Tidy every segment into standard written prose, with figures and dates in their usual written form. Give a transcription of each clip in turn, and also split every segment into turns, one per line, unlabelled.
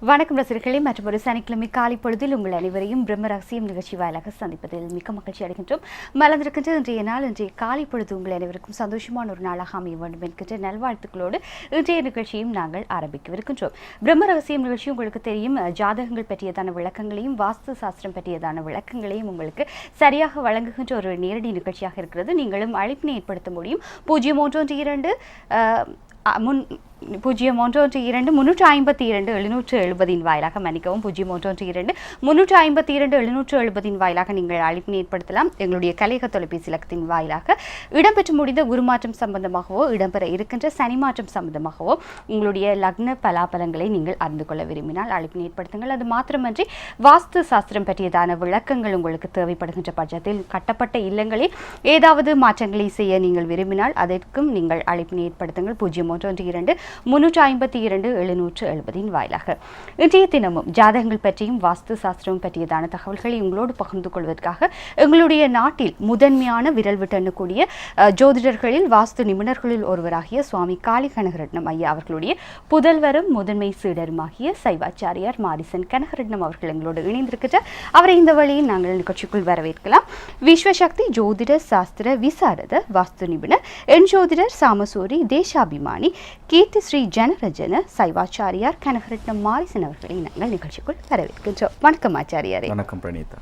வணக்கம் ரசிகர்களே, மற்றும் ஒரு சனிக்கிழமை காலை பொழுதில் உங்கள் அனைவரையும் பிரம்ம ரகசியம் நிகழ்ச்சி வாயிலாக சந்திப்பதில் மிக்க மகிழ்ச்சி அடைகின்றோம். மலர்ந்திருக்கின்ற இன்றைய நாள், இன்றைய காலை பொழுது உங்கள் அனைவருக்கும் சந்தோஷமான ஒரு நாளாக அமைய வேண்டும் என்கின்ற நல்வாழ்த்துக்களோடு இன்றைய நிகழ்ச்சியும் நாங்கள் ஆரம்பிக்கவிருக்கின்றோம். பிரம்ம ரகசியம் நிகழ்ச்சி உங்களுக்கு தெரியும், ஜாதகங்கள் பற்றியதான விளக்கங்களையும் வாஸ்து சாஸ்திரம் பற்றியதான விளக்கங்களையும் உங்களுக்கு சரியாக வழங்குகின்ற ஒரு நேரடி நிகழ்ச்சியாக இருக்கிறது. நீங்களும் அழைப்பினை ஏற்படுத்த முடியும். 012 012 வாயிலாக மன்னிக்கவும் 012 வாயிலாக நீங்கள் அழைப்பினை ஏற்படுத்தலாம். எங்களுடைய கலையக தொலைபேசி இலக்கத்தின் வாயிலாக இடம்பெற்று முடிந்த குருமாற்றம் சம்பந்தமாகவோ இடம்பெற இருக்கின்ற சனி மாற்றம் சம்பந்தமாகவோ உங்களுடைய லக்ன பலாபலங்களை நீங்கள் அறிந்து கொள்ள விரும்பினால் அழைப்பினை ஏற்படுத்துங்கள். அது மாத்திரமன்றி வாஸ்து சாஸ்திரம் பற்றியதான விளக்கங்கள் உங்களுக்கு தேவைப்படுகின்ற பட்சத்தில் கட்டப்பட்ட இல்லங்களில் ஏதாவது மாற்றங்களை செய்ய நீங்கள் விரும்பினால் அதற்கும் நீங்கள் அழைப்பினை ஏற்படுத்துங்கள். 012 வாயிலாக. இன்றைய தினமும் ஜாதகங்கள் பற்றியும் வாஸ்து சாஸ்திரம் பற்றியதான தகவல்களை உங்களோடு பகிர்ந்து கொள்வதற்காக எங்களுடைய நாட்டில் முதன்மையான விரல் விட்டு எண்ணக்கூடிய ஜோதிடர்களில் வாஸ்து நிபுணர்களில் ஒருவராகிய சுவாமி காளி கனகரட்னம் ஐயா அவர்களுடைய புதல்வரும் முதன்மை சீடருமாகிய சைவாச்சாரியார் மாரிசன் கனகரட்னம் அவர்கள் எங்களோடு இணைந்திருக்கிறார். அவரை இந்த வழியில் நாங்கள் நிகழ்ச்சிக்குள் வரவேற்கலாம். விஸ்வசக்தி ஜோதிட சாஸ்திர விசாரத வாஸ்து நிபுணர் என் ஜோதிடர் சாமசூரி தேசாபிமானி கீர்த்தி ஸ்ரீ ஜனரஜன சைவாச்சாரியார் கனகரட்னம் மாரிசன் அவர்களை நாங்கள் நிகழ்ச்சிக்குள் வரவேற்கின்றோம். வணக்கம் ஆச்சாரியாரே.
வணக்கம் பிரணீதா.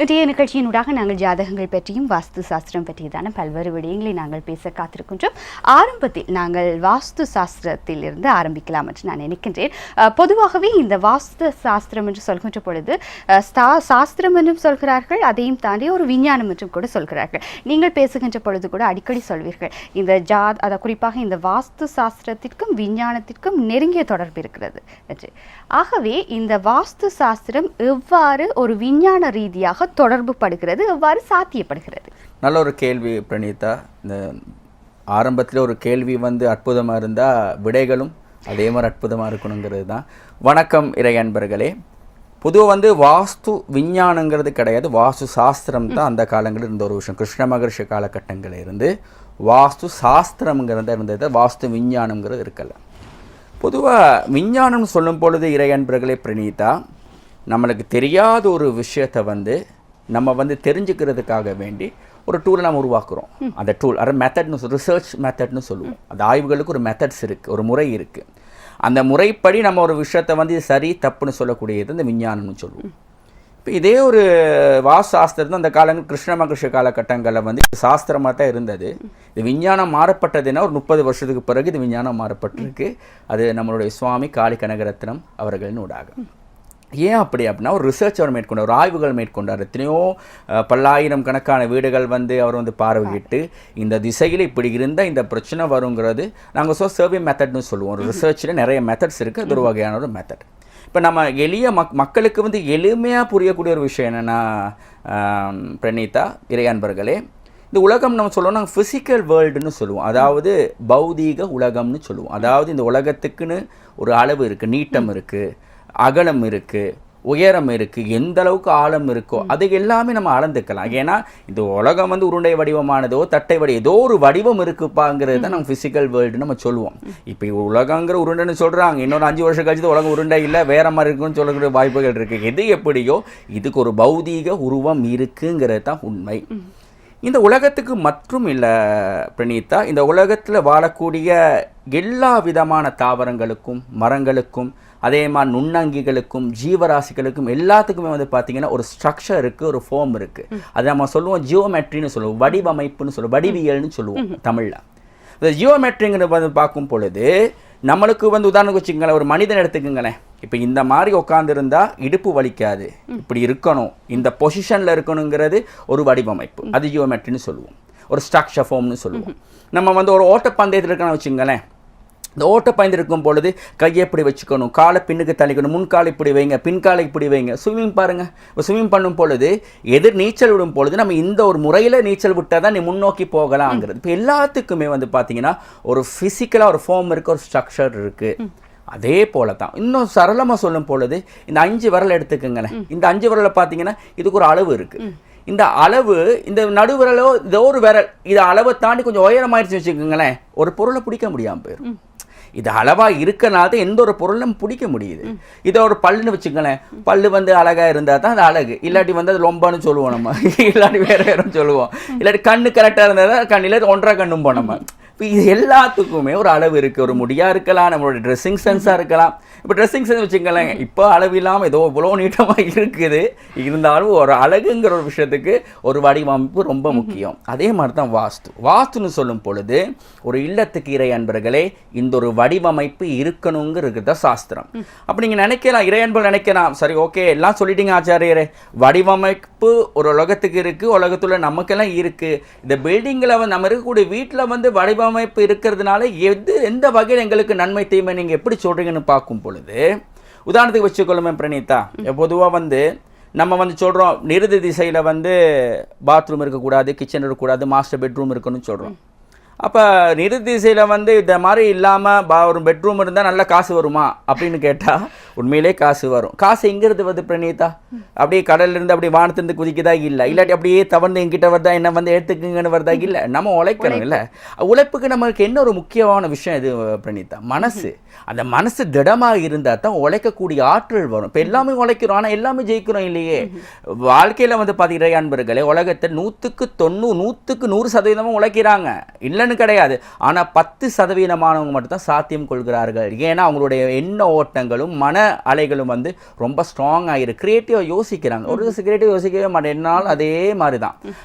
இன்றைய நிகழ்ச்சியினூடாக நாங்கள் ஜாதகங்கள் பற்றியும் வாஸ்து சாஸ்திரம் பற்றியதான பல்வேறு விடயங்களை நாங்கள் பேச காத்திருக்கின்றோம். ஆரம்பத்தில் நாங்கள் வாஸ்து சாஸ்திரத்தில் இருந்து ஆரம்பிக்கலாம் என்று நான் நினைக்கின்றேன். பொதுவாகவே இந்த வாஸ்து சாஸ்திரம் என்று சொல்கின்ற பொழுது சாஸ்திரம் என்றும் சொல்கிறார்கள், அதையும் தாண்டி ஒரு விஞ்ஞானம் என்றும் கூட சொல்கிறார்கள். நீங்கள் பேசுகின்ற பொழுது கூட அடிக்கடி சொல்வீர்கள், இந்த அதை குறிப்பாக இந்த வாஸ்து சாஸ்திரத்திற்கும் விஞ்ஞானத்திற்கும் நெருங்கிய தொடர்பு இருக்கிறது என்று. ஆகவே இந்த வாஸ்து சாஸ்திரம் எவ்வாறு ஒரு விஞ்ஞான ரீதியாக தொடர்பு படுகிறது, எவ்வாறு சாத்தியப்படுகிறது?
நல்ல ஒரு கேள்வி பிரணீதா. இந்த ஆரம்பத்தில் ஒரு கேள்வி அற்புதமாக இருந்தால் விடைகளும் அதே மாதிரி அற்புதமாக இருக்கணுங்கிறது தான். வணக்கம் இறை அன்பர்களே. பொதுவாக வாஸ்து விஞ்ஞானங்கிறது கிடையாது, வாஸ்து சாஸ்திரம் தான் அந்த காலங்களில் இருந்த ஒரு விஷயம். கிருஷ்ண மகர்ஷி காலகட்டங்களில் இருந்து வாஸ்து சாஸ்திரம்ங்கிறத இருந்தது, வாஸ்து விஞ்ஞானங்கிறது இருக்கல. பொதுவாக விஞ்ஞானம் சொல்லும் பொழுது இறை அன்பர்களே பிரணீதா, நம்மளுக்கு தெரியாத ஒரு விஷயத்தை நம்ம தெரிஞ்சுக்கிறதுக்காக வேண்டி ஒரு டூலை நம்ம உருவாக்குறோம். அந்த டூல் அது மெத்தட்னு ரிசர்ச் மெத்தட்னு சொல்லுவோம். அந்த ஆய்வுகளுக்கு ஒரு மெத்தட்ஸ் இருக்குது, ஒரு முறை இருக்குது. அந்த முறைப்படி நம்ம ஒரு விஷயத்தை சரி தப்புன்னு சொல்லக்கூடியது இந்த விஞ்ஞானம்னு சொல்லுவோம். இப்போ இதே ஒரு வாஸ்து சாஸ்திரம் தான் அந்த காலங்கள் கிருஷ்ண மகர்ஷி காலகட்டங்களில் சாஸ்திரமாக தான் இருந்தது. இது விஞ்ஞானம் மாறப்பட்டதுன்னா ஒரு 30 வருஷத்துக்கு பிறகு இது விஞ்ஞானம் மாறப்பட்டிருக்கு. அது நம்மளுடைய சுவாமி காளி கனகரத்னம் அவர்களின் ஊடாக. ஏன் அப்படி அப்படின்னா, ஒரு ரிசர்ச் அவர் மேற்கொண்டார், ஒரு ஆய்வுகள் மேற்கொண்டார். எத்தனையோ பல்லாயிரம் கணக்கான வீடுகள் அவர் பார்வையிட்டு இந்த திசையில் இப்படி இருந்தால் இந்த பிரச்சனை வருங்கிறது நாங்கள் சர்வே மெத்தட்னு சொல்லுவோம். ஒரு ரிசர்ச்சில் நிறைய மெத்தட்ஸ் இருக்குது, அது ஒரு வகையான ஒரு மெத்தட். இப்போ நம்ம எளிய மக்களுக்கு எளிமையாக புரியக்கூடிய ஒரு விஷயம் என்னென்னா பிரணீதா, இறை அன்பர்களே, இந்த உலகம் நம்ம சொல்லுவோம், நாங்கள் ஃபிசிக்கல் வேர்ல்டுன்னு சொல்லுவோம், அதாவது பௌதீக உலகம்னு சொல்லுவோம். அதாவது இந்த உலகத்துக்குன்னு ஒரு அளவு இருக்குது, நீட்டம் இருக்குது, அகலம் இருக்குது, உயரம் இருக்குது, எந்த அளவுக்கு ஆழம் இருக்கோ அது எல்லாமே நம்ம அளந்துக்கலாம். ஏன்னா இந்த உலகம் உருண்டை வடிவமானதோ தட்டை ஏதோ ஒரு வடிவம் இருக்குப்பாங்கிறது தான் நம்ம ஃபிசிக்கல் வேர்ல்டு நம்ம சொல்லுவோம். இப்போ உலகங்கிற உருண்டைன்னு சொல்கிறாங்க, இன்னொரு 5 வருஷம் கழிச்சு உலகம் உருண்டை இல்லை வேற மாதிரி இருக்குன்னு சொல்லக்கூடிய வாய்ப்புகள் இருக்குது. எது எப்படியோ இதுக்கு ஒரு பௌதீக உருவம் இருக்குங்கிறது தான் உண்மை. இந்த உலகத்துக்கு மற்றும் இல்லை பிரணீதா, இந்த உலகத்தில் வாழக்கூடிய எல்லா விதமான தாவரங்களுக்கும் மரங்களுக்கும் அதே மாதிரி நுண்ணங்கிகளுக்கும் ஜீவராசிகளுக்கும் எல்லாத்துக்குமே பார்த்தீங்கன்னா ஒரு ஸ்ட்ரக்சர் இருக்குது, ஒரு ஃபார்ம் இருக்குது. அது நம்ம சொல்லுவோம் ஜியோமெட்ரின்னு சொல்லுவோம், வடிவமைப்புன்னு சொல்லுவோம், வடிவியல்னு சொல்லுவோம் தமிழில். இந்த ஜியோமெட்ரிங்கிறது பார்க்கும் பொழுது நம்மளுக்கு உதாரணத்துக்கு வச்சுக்கங்களேன், ஒரு மனிதன் எடுத்துக்குங்களேன். இப்போ இந்த மாதிரி உட்காந்துருந்தா இடுப்பு வலிக்காது, இப்படி இருக்கணும், இந்த பொசிஷனில் இருக்கணுங்கிறது ஒரு வடிவமைப்பு, அது ஜியோமெட்ரின்னு சொல்லுவோம், ஒரு ஸ்ட்ரக்சர் ஃபார்ம்னு சொல்லுவோம். நம்ம ஒரு ஓட்டப்பந்தயத்தில் இருக்கணும்னு வச்சுங்களேன், இந்த ஓட்டப்பந்து இருக்கும் பொழுது கையை இப்படி வச்சுக்கணும், காலை பின்னுக்கு தள்ளிக்கணும், முன்காலை இப்படி வைங்க, பின்காலை இப்படி வைங்க. ஸ்விம்மிங் பாருங்கள், ஸ்விம்மிங் பண்ணும் பொழுது எதிர் நீச்சல் விடும் பொழுது நம்ம இந்த ஒரு முறையில் நீச்சல் விட்டால் தான் நீ முன்னோக்கி போகலாங்கிறது. இப்போ எல்லாத்துக்குமே பார்த்தீங்கன்னா ஒரு ஃபிசிக்கலாக ஒரு ஃபார்ம் இருக்குது, ஒரு ஸ்ட்ரக்சர் இருக்குது. அதே போல தான் இன்னும் சரளமாக சொல்லும் பொழுது இந்த 5 விரல் எடுத்துக்கங்களேன். இந்த 5 விரலை பார்த்தீங்கன்னா இதுக்கு ஒரு அளவு இருக்குது. இந்த அளவு இந்த நடுவிரலோ இதோ ஒரு விரல் இது அளவை தாண்டி கொஞ்சம் உயரமாயிடுச்சு வச்சுக்கோங்களேன், ஒரு பொருளை பிடிக்க முடியாமல் போயிடும். இது அளவா இருக்கனால தான் எந்த ஒரு பொருளும் பிடிக்க முடியுது. இதை ஒரு பல்லுன்னு வச்சுக்கோங்களேன், பல்லு வந்து அழகா இருந்தா தான் அது அழகு, இல்லாட்டி வந்து அது ரொம்பன்னு சொல்லுவோம் நம்ம, இல்லாட்டி வேற வேறும் சொல்லுவோம், இல்லாட்டி கண்ணு கரெக்டா இருந்தா தான் கண், இல்லாட்டி ஒன்றரை கண்ணும் போனோம் நம்ம. இப்போ இது எல்லாத்துக்குமே ஒரு அளவு இருக்குது. ஒரு முடியாக இருக்கலாம், நம்மளோட ட்ரெஸ்ஸிங் சென்ஸாக இருக்கலாம். இப்போ ட்ரெஸ்ஸிங் சென்ஸ் வச்சுக்கலேங்க, இப்போ அளவு இல்லாமல் ஏதோ இவ்வளோ நீட்டமாக இருக்குது, இருந்தாலும் ஒரு அழகுங்கிற ஒரு விஷயத்துக்கு ஒரு வடிவமைப்பு ரொம்ப முக்கியம். அதே மாதிரி தான் வாஸ்துன்னு சொல்லும் பொழுது ஒரு இல்லத்துக்கு இறை அன்பர்களே இந்த ஒரு வடிவமைப்பு இருக்கணுங்கிறது தான் சாஸ்திரம். அப்போ நீங்கள் நினைக்கலாம், இறை அன்பர்கள் நினைக்கலாம், சரி ஓகே எல்லாம் சொல்லிட்டீங்க ஆச்சாரியரே, வடிவமைப்பு ஒரு உலகத்துக்கு இருக்குது, உலகத்தில் நமக்கெல்லாம் இருக்குது, இந்த பில்டிங்கில் வந்து நம்ம இருக்கக்கூடிய வீட்டில் வந்து வடிவமைப்பு இருக்கிறதுனால எந்த வகையில் எங்களுக்கு நன்மை தீமை நீங்கள் எப்படி சொல்கிறீங்கன்னு பார்க்கும் பொழுது, உதாரணத்துக்கு வச்சுக்கொள்ளுமே பிரணீதா, பொதுவாக வந்து நம்ம வந்து சொல்கிறோம் நிருதி திசையில் வந்து பாத்ரூம் இருக்கக்கூடாது, கிச்சன் இருக்கக்கூடாது, மாஸ்டர் பெட்ரூம் இருக்கணும்னு சொல்கிறோம். அப்போ நிருதி திசையில் வந்து இந்த மாதிரி இல்லாமல் ஒரு பெட்ரூம் இருந்தால் நல்ல காசு வருமா அப்படின்னு கேட்டால் உண்மையிலே காசு வரும். காசு எங்கிறது வந்து பிரணீதா, அப்படியே கடல்லேருந்து அப்படியே வானத்துலேருந்து குதிக்கதா இல்லை, இல்லாட்டி அப்படியே தவறு எங்கிட்ட வருதா என்ன வந்து எடுத்துக்குங்கன்னு வருதா இல்லை, நம்ம உழைக்கணும். இல்லை, உழைப்புக்கு நம்மளுக்கு என்ன ஒரு முக்கியமான விஷயம் இது பிரணீதா, மனசு. அந்த மனசு திடமாக இருந்தால் தான் உழைக்கக்கூடிய ஆற்றல் வரும். இப்போ எல்லாமே உழைக்கிறோம், ஆனால் எல்லாமே ஜெயிக்கிறோம் இல்லையே. வாழ்க்கையில் வந்து பார்த்தீங்கன்னா அன்பர்களே, உலகத்தை 100% உழைக்கிறாங்க இல்லைன்னு கிடையாது, ஆனால் 10% மட்டும்தான் சாத்தியம் கொள்கிறார்கள். ஏன்னா அவங்களுடைய எண்ண ஓட்டங்களும் மன அலைகளும் வந்து ரொம்ப ஸ்ட்ராங்காக இருக்கு, கிரியேட்டிவாக யோசிக்கிறாங்க. ஒரு கிரியேட்டிவ் யோசிக்கவே மாட்டேன், என்னால் அதே மாதிரி தான்.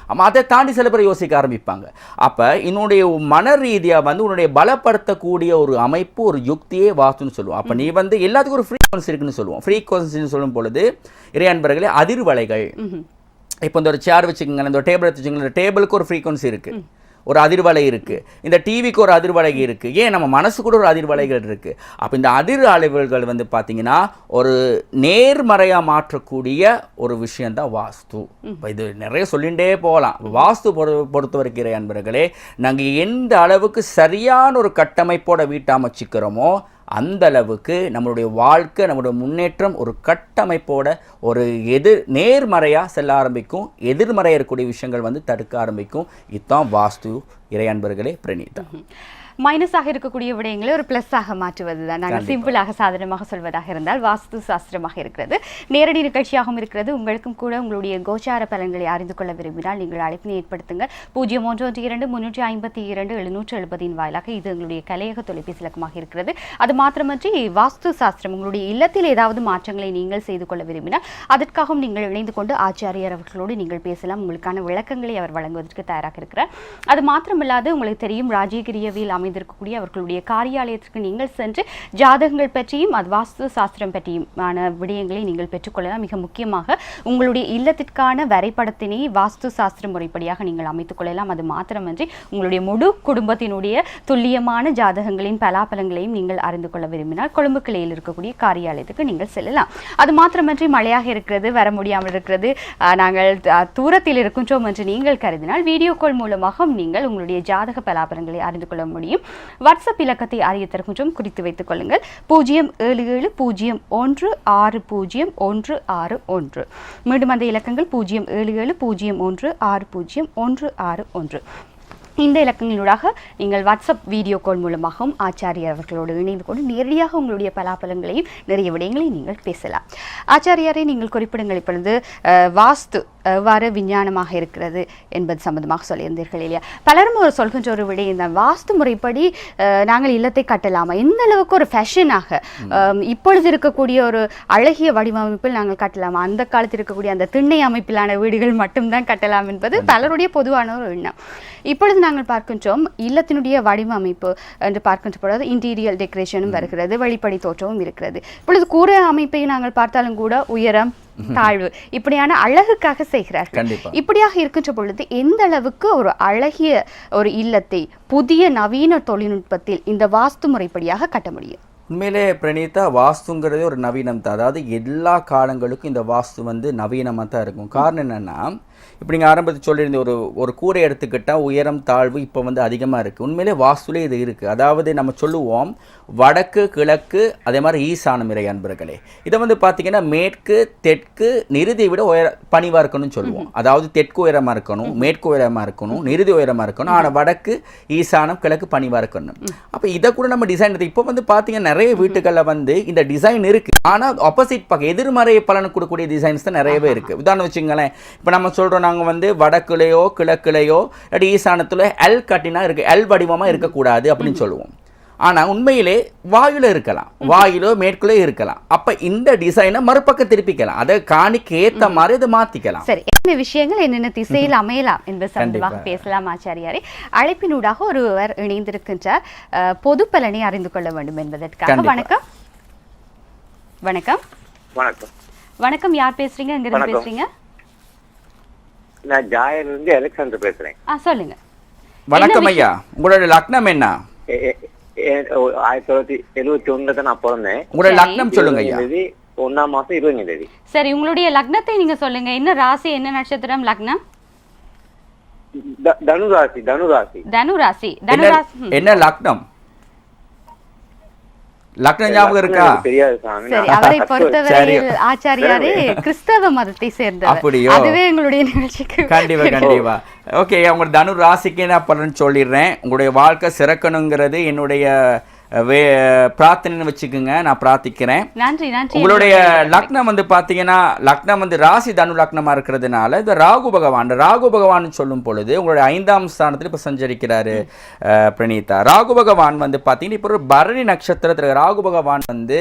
அதை தாண்டி சில பேர் யோசிக்க ஆரம்பிப்பாங்க. அப்போ என்னுடைய மன ரீதியாக வந்து உன்னுடைய பலப்படுத்தக்கூடிய ஒரு அமைப்பு, ஒரு யுக்தியே வாஸ்துன்னு சொல்லுவோம். அப்போ நீ வந்து எல்லாத்துக்கும் ஒரு ஃப்ரீக்வன்சி இருக்குன்னு சொல்லுவோம். ஃப்ரீக்வன்சின்னு சொல்லும் பொழுது இறை அன்பர்களே அதிர்வலைகள், இப்போ இந்த ஒரு சேர் வச்சுக்கோங்க, இந்த டேபிள் வச்சுக்கோங்க, இந்த டேபிளுக்கு ஒரு ஃப்ரீக்வன்சி இருக்குது, ஒரு அதிர்வலை இருக்குது, இந்த டிவிக்கு ஒரு அதிர்வலை இருக்குது, ஏன் நம்ம மனசு கூட ஒரு அதிர்வலைகள் இருக்குது. அப்போ இந்த அதிர் அலைவுகள் வந்து பார்த்திங்கன்னா ஒரு நேர்மறையாக மாற்றக்கூடிய ஒரு விஷயந்தான் வாஸ்து. இப்போ இது நிறைய சொல்லிகிட்டே போகலாம். வாஸ்து பொறுத்த வரைக்கிற அன்பர்களே, நாங்கள் எந்த அளவுக்கு சரியான ஒரு கட்டமைப்போட வீட்டை அமைச்சிக்கிறோமோ அந்த அளவுக்கு நம்மளுடைய வாழ்க்கை, நம்மளுடைய முன்னேற்றம் ஒரு கட்டமைப்போட ஒரு நேர்மறையாக செல்ல ஆரம்பிக்கும், எதிர்மறையாக இருக்கக்கூடிய விஷயங்கள் வந்து தடுக்க ஆரம்பிக்கும். இதுதான் வாஸ்து இறை அன்பர்களே பிரணீதா.
மைனஸாக இருக்கக்கூடிய விடயங்களை ஒரு பிளஸ்ஸாக மாற்றுவது தான் நாங்கள் சிம்பிளாக சாதாரணமாக சொல்வதாக இருந்தால் வாஸ்து சாஸ்திரமாக இருக்கிறது. நேரடி நிகழ்ச்சியாகவும் இருக்கிறது. உங்களுக்கும் கூட உங்களுடைய கோச்சார பலன்களை அறிந்து கொள்ள விரும்பினால் நீங்கள் அழைப்பினை ஏற்படுத்துங்கள். 0112-352-770 வாயிலாக. இது எங்களுடைய கலையக தொலைபேசி இலக்கமாக இருக்கிறது. அது மாத்திரமன்றி வாஸ்து சாஸ்திரம் உங்களுடைய இல்லத்தில் ஏதாவது மாற்றங்களை நீங்கள் செய்து கொள்ள விரும்பினால் அதற்காகவும் நீங்கள் இணைந்து கொண்டு ஆச்சாரியர் அவர்களோடு நீங்கள் பேசலாம். உங்களுக்கான விளக்கங்களை அவர் வழங்குவதற்கு தயாராக இருக்கிறார். அது மாத்திரமல்லாது உங்களுக்கு தெரியும் ராஜகிரியவில் அமைந்திருக்கக்கூடிய அவர்களுடைய காரியாலயத்திற்கு நீங்கள் சென்று ஜாதகங்கள் பற்றியும் அது வாஸ்து சாஸ்திரம் பற்றியுமான விடயங்களை நீங்கள் பெற்றுக்கொள்ளலாம். மிக முக்கியமாக உங்களுடைய இல்லத்திற்கான வரைபடத்தினை வாஸ்து சாஸ்திர முறைப்படியாக நீங்கள் அமைத்துக் கொள்ளலாம். அது மாத்திரமன்றி உங்களுடைய முழு குடும்பத்தினுடைய துல்லியமான ஜாதகங்களின் பலாபலங்களையும் நீங்கள் அறிந்து கொள்ள விரும்பினால் கொழும்பு கிளையில் இருக்கக்கூடிய காரியாலயத்துக்கு நீங்கள் செல்லலாம். அது மாத்திரமன்றி மழையாக இருக்கிறது, வர முடியாமல் இருக்கிறது, நாங்கள் தூரத்தில் இருக்கின்றோம் என்று நீங்கள் கருதினால் வீடியோ கால் மூலமாக நீங்கள் உங்களுடைய ஜாதக பலாபலங்களை அறிந்து கொள்ள முடியும். வாட்ஸ்அப் இலக்கத்தை அறிய தருகின்றோம், குறித்து வைத்துக் கொள்ளுங்கள். 07701606161. மீண்டும் அந்த இலக்கங்கள் 07701606161. இந்த இலக்கங்களூடாக நீங்கள் வாட்ஸ்அப் வீடியோ கால் மூலமாகவும் ஆச்சாரியர் அவர்களோடு இணைந்து கொண்டு நேரடியாக உங்களுடைய பலாபலங்களையும் நிறைய விடயங்களையும் நீங்கள் பேசலாம். ஆச்சாரியாரை நீங்கள் குறிப்பிடுங்கள், இப்பொழுது வாஸ்து எவ்வாறு விஞ்ஞானமாக இருக்கிறது என்பது சம்பந்தமாக சொல்லியிருந்தீர்கள் இல்லையா? பலரும் ஒரு சொல்கின்ற ஒரு விடயம் தான், வாஸ்து முறைப்படி நாங்கள் இல்லத்தை கட்டலாமா, எந்த அளவுக்கு ஒரு ஃபேஷனாக இப்பொழுது இருக்கக்கூடிய ஒரு அழகிய வடிவமைப்பில் நாங்கள் கட்டலாமா, அந்த காலத்தில் இருக்கக்கூடிய அந்த திண்ணை அமைப்பிலான வீடுகள் மட்டும்தான் கட்டலாம் என்பது பலருடைய பொதுவான ஒரு எண்ணம். இப்பொழுது நாங்கள் பார்க்கின்றோம் இல்லத்தினுடைய வடிவமைப்பு என்று பார்க்கின்ற பொழுது இன்டீரியர் டெக்கரேஷனும் வருகிறது, வெளிப்படை தோற்றமும் இருக்கிறது. இப்பொழுது கூரை அமைப்பை நாங்கள் பார்த்தாலும் கூட உயரம் தாழ்வு இப்படியான அழகுக்காக செய்கிறார்கள். இப்படியாக இருக்கின்ற பொழுது எந்த அளவுக்கு ஒரு அழகிய ஒரு இல்லத்தை புதிய நவீன தொழில்நுட்பத்தில் இந்த வாஸ்து முறைப்படியாக கட்ட முடியும்?
உண்மையிலே பிரணீதா, வாஸ்துங்கிறதே ஒரு நவீனம் தான். அதாவது எல்லா காலங்களுக்கும் இந்த வாஸ்து வந்து நவீனமாக தான் இருக்கும். காரணம் என்னென்னா, இப்போ நீங்கள் ஆரம்பத்தில் சொல்லியிருந்த ஒரு கூரை எடுத்துக்கிட்டால் உயரம் தாழ்வு இப்போ வந்து அதிகமாக இருக்குது. உண்மையிலே வாஸ்துலே இது இருக்குது. அதாவது நம்ம சொல்லுவோம் வடக்கு கிழக்கு அதே மாதிரி ஈசானம் இறை அன்பர்களே. இதை வந்து பார்த்தீங்கன்னா மேற்கு தெற்கு நிறுதியை விட பணிவாக இருக்கணும்னு சொல்லுவோம். அதாவது தெற்கு உயரமாக இருக்கணும், மேற்கு உயரமாக இருக்கணும், நிறுதி உயரமாக இருக்கணும், ஆனால் வடக்கு ஈசானம் கிழக்கு பணிவாக இருக்கணும். அப்போ இதை கூட நம்ம டிசைன் இப்போ வந்து பார்த்தீங்கன்னா நிறைய வீட்டுகளில் வந்து இந்த டிசைன் இருக்குது. ஆனால் ஆப்போசிட் பக்கம் எதிர்மறை பலன் கொடுக்கக்கூடிய டிசைன்ஸ் தான் நிறையவே இருக்குது. உதாரணம் வச்சுங்களேன், இப்போ நம்ம சொல்கிறோம் நாங்கள் வந்து வடக்குலையோ கிழக்குலையோ இல்லாட்டி ஈசானத்தில் எல் கட்டினா இருக்குது, எல் வடிவமாக இருக்கக்கூடாது அப்படின்னு சொல்லுவோம். ஆனால் உண்மையிலே வாயுல இருக்கலாம், வாயிலோ மேற்குள்ளே இருக்கலாம். அப்போ இந்த டிசைனை மறுபக்கம் திருப்பிக்கலாம், அதை காணிக்கு ஏற்ற மாதிரி அதை மாற்றிக்கலாம்.
சரி, என்ன விஷயங்கள் என்னென்ன திசையில் அமையலாம் என்பது சம்பந்தமாக பேசலாம் ஆச்சாரியாரே. அழைப்பினூடாக ஒருவர் இணைந்திருக்கின்றார், பொது பலனை அறிந்து கொள்ள வேண்டும் என்பதற்காக. வணக்கம். வணக்கம்.
வணக்கம்.
வணக்கம். யார் பேசுறீங்க? எங்கிருந்து பேசுறீங்க?
நான் ஜாயில இருந்து அலெக்சாண்டர் பேசுறேன்.
சொல்லுங்க.
வணக்கம் ஐயா, உங்களோட லக்னம் என்ன?
1971 தான் நான் பிறந்தேன்.
உங்களோட லக்னம் சொல்லுங்க ஐயா.
1ஆம் மாசம் 20ஆம் தேதி.
சரி, உங்களுடைய லக்னத்தை நீங்க சொல்லுங்க. என்ன ராசி, என்ன நட்சத்திரம்? லக்னம்
தனுராசி. தனுராசி.
தனுராசி. தனுராசி.
என்ன லக்னம்? லக்னம் ஞாபகம் இருக்கா?
சரி, அவரை பொறுத்தவரையில் ஆச்சாரியாரே கிறிஸ்தவ மதத்தை சேர்ந்தவர்.
அப்படியோ?
அதுவே எங்களுடைய நிகழ்ச்சிக்கு
கண்டிப்பா. ஓகே, உங்க தனு ராசிக்கு நான் பலன் சொல்லிடுறேன். உங்களுடைய வாழ்க்கை சிறக்கணுங்கிறது என்னுடைய பிரார்த்தனைன்னு வச்சுக்கோங்க. நான் பிரார்த்திக்கிறேன்.
நன்றி.
உங்களுடைய லக்னம் வந்து பார்த்தீங்கன்னா லக்னம் வந்து ராசி தனு லக்னமாக இருக்கிறதுனால இந்த ராகு பகவான் சொல்லும் பொழுது உங்களுடைய 5ஆம் ஸ்தானத்தில் இப்போ சஞ்சரிக்கிறாரு பிரணீதா. ராகு பகவான் வந்து பார்த்தீங்கன்னா இப்போ ஒரு பரணி நட்சத்திரத்தில் ராகு பகவான் வந்து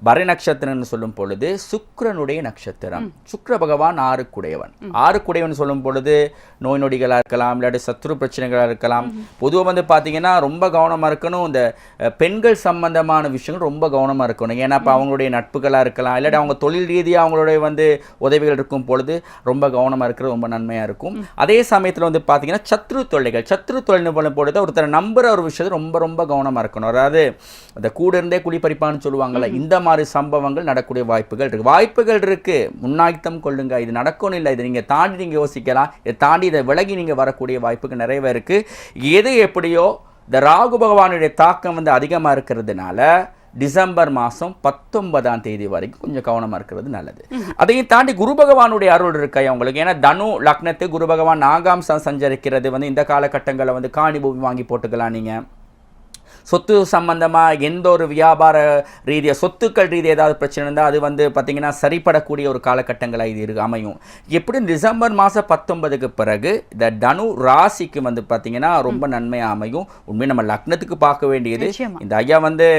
பரணி நட்சத்திரம்னு சொல்லும் பொழுது சுக்கிரனுடைய நட்சத்திரம். சுக்கிர பகவான் ஆறுக்குடையவன் சொல்லும் பொழுது நோய் நொடிகளாக இருக்கலாம், இல்லாட்டி சத்ரு பிரச்சனைகளாக இருக்கலாம். பொதுவாக வந்து பார்த்தீங்கன்னா ரொம்ப கவனமாக இருக்கணும். இந்த பெண்கள் சம்பந்தமான விஷயங்கள் ரொம்ப கவனமாக இருக்கணும். ஏன்னா இப்போ அவங்களுடைய நட்புகளாக இருக்கலாம், இல்லாட்டி அவங்க தொழில் ரீதியாக அவங்களுடைய வந்து உதவிகள் இருக்கும் பொழுது ரொம்ப கவனமாக இருக்கிறது ரொம்ப நன்மையாக இருக்கும். அதே சமயத்தில் வந்து பார்த்தீங்கன்னா சத்ரு தொழில்னு சொல்லும் பொழுது ஒருத்தர் நம்புகிற ஒரு விஷயத்தை ரொம்ப ரொம்ப கவனமாக இருக்கணும். அதாவது அந்த கூட இருந்தே குழிப்பறிப்பான்னு சொல்லுவாங்கள்ல, இந்த மாதிரி சம்பவங்கள் நடக்கூடிய வாய்ப்புகள் இருக்கு. முன்னாய்த்தம் கொள்ளுங்க. இது நடக்கணும் இல்லை, இதை நீங்க தாண்டி நீங்க யோசிக்கலாம். இதை தாண்டி இதை விலகி நீங்க வரக்கூடிய வாய்ப்புகள் நிறையவே இருக்கு. எது எப்படியோ இந்த ராகு பகவானுடைய தாக்கம் வந்து அதிகமா இருக்கிறதுனால டிசம்பர் மாதம் 19ஆம் தேதி வரைக்கும் கொஞ்சம் கவனமாக இருக்கிறது நல்லது. அதையும் தாண்டி குரு பகவானுடைய அருள் இருக்கு அவங்களுக்கு. ஏன்னா தனு லக்னத்து குரு பகவான் 4ஆம் சஞ்சரிக்கிறது வந்து இந்த காலகட்டங்களில் வந்து காணி பூமி வாங்கி போட்டுக்கலாம். நீங்கள் சொத்து சம்பந்தமாக எந்த ஒரு வியாபார ரீதியாக சொத்துக்கள் ரீதியாக ஏதாவது பிரச்சனை இருந்தால் அது வந்து பார்த்திங்கன்னா சரிப்படக்கூடிய ஒரு காலகட்டங்களாக இது அமையும். எப்படி டிசம்பர் மாதம் 19க்கு பிறகு இந்த தனு ராசிக்கு வந்து பார்த்திங்கன்னா ரொம்ப நன்மையாக அமையும். உண்மையை நம்ம லக்னத்துக்கு பார்க்க வேண்டியது இந்த ஐயா வந்து